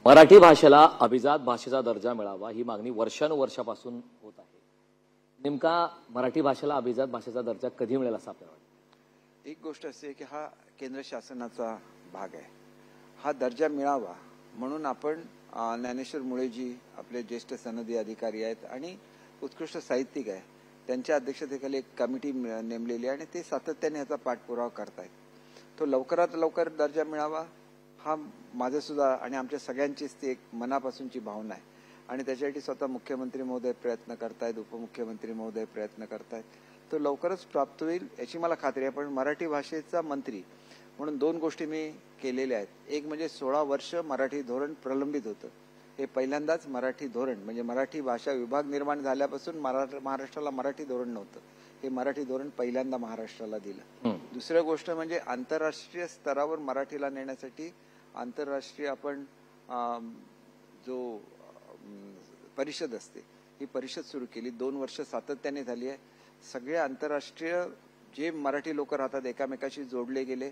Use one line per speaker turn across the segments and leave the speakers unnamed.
मराठी भाषेला अभिजात भाषेचा दर्जा मिळावा ही मागणी वर्षानुवर्षापासून होत आहे। नेमका मराठी भाषेला अभिजात भाषेचा दर्जा कधी मिळेल असं आपल्याला वाटतं?
एक गोष्ट असे की हा केंद्र शासनाचा भाग आहे। हा दर्जा मिळावा म्हणून आपण ज्ञानेश्वर मुळेजी आपले ज्येष्ठ सनदी अधिकारी आहेत आणि उत्कृष्ट साहित्यिक आहे, त्यांच्या अध्यक्षतेखाली एक कमिटी नेमलेली आहे आणि ते सातत्याने याचा पाठपुरावा करतायत। तो लवकरात लवकर दर्जा मिळावा हा माझा सुद्धा आणि आमच्या सगळ्यांचीच ती एक मनापासूनची भावना आहे आणि त्याच्यासाठी स्वतः मुख्यमंत्री महोदय प्रयत्न करतायत, उपमुख्यमंत्री महोदय प्रयत्न करतायत। तो लवकरच प्राप्त होईल याची मला खात्री आहे। पण मराठी भाषेचा मंत्री म्हणून दोन गोष्टी मी केलेल्या आहेत। एक म्हणजे 16 वर्ष मराठी धोरण प्रलंबित होतं, हे पहिल्यांदाच मराठी धोरण म्हणजे मराठी भाषा विभाग निर्माण झाल्यापासून महाराष्ट्राला मराठी धोरण नव्हतं, हे मराठी धोरण पहिल्यांदा महाराष्ट्राला दिलं। दुसरी गोष्ट म्हणजे आंतरराष्ट्रीय स्तरावर मराठीला नेण्यासाठी आंतरराष्ट्रीय आपण जो परिषद असते ही परिषद सुरू केली, 2 वर्ष सातत्याने झाली आहे। सगळे आंतरराष्ट्रीय जे मराठी लोक राहतात एकामेकाशी जोडले गेले।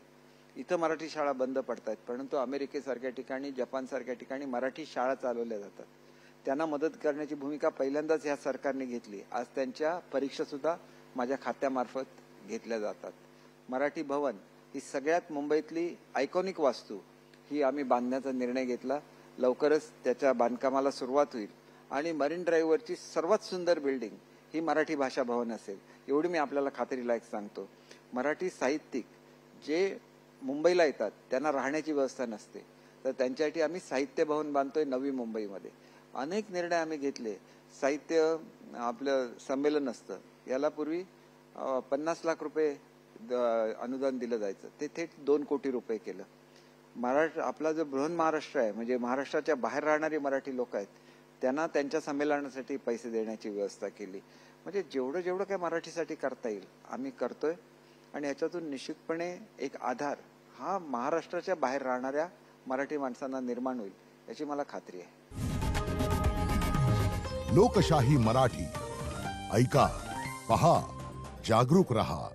इथं मराठी शाळा बंद पडतात, परंतु अमेरिकेसारख्या ठिकाणी, जपानसारख्या ठिकाणी मराठी शाळा चालवल्या जातात। त्यांना मदत करण्याची भूमिका पहिल्यांदाच या सरकारने घेतली। आज त्यांच्या परीक्षा सुद्धा माझ्या खात्यामार्फत घेतल्या जातात। मराठी भवन ही सगळ्यात मुंबईतली आयकॉनिक वास्तू ही आम्ही बांधण्याचा निर्णय घेतला। लवकरच त्याच्या बांधकामाला सुरुवात होईल आणि मरीन ड्राईव्हवरची सर्वात सुंदर बिल्डिंग ही मराठी भाषा भवन असेल, एवढी मी आपल्याला खात्रीलायक सांगतो। मराठी साहित्यिक जे मुंबईला येतात त्यांना राहण्याची व्यवस्था नसते, तर त्यांच्यासाठी आम्ही साहित्य भवन बांधतोय नवी मुंबईमध्ये। अनेक निर्णय आम्ही घेतले। साहित्य आपलं संमेलन असतं, याला पूर्वी 50 लाख रुपये अनुदान दिलं जायचं, ते थेट 2 कोटी रुपये केलं। आपला जो बृहन महाराष्ट्र आहे म्हणजे महाराष्ट्राच्या बाहेर राहणारी मराठी लोक आहेत त्यांना त्यांच्या संमेलनासाठी पैसे देण्याची व्यवस्था केली। म्हणजे जेवढं जेवढं काय मराठीसाठी करता येईल आम्ही करतोय आणि याच्यातून निश्चितपणे एक आधार हा महाराष्ट्राच्या बाहेर राहणाऱ्या मराठी माणसांना निर्माण होईल याची मला खात्री आहे।
लोकशाही मराठी ऐका, पहा, जागरूक रहा।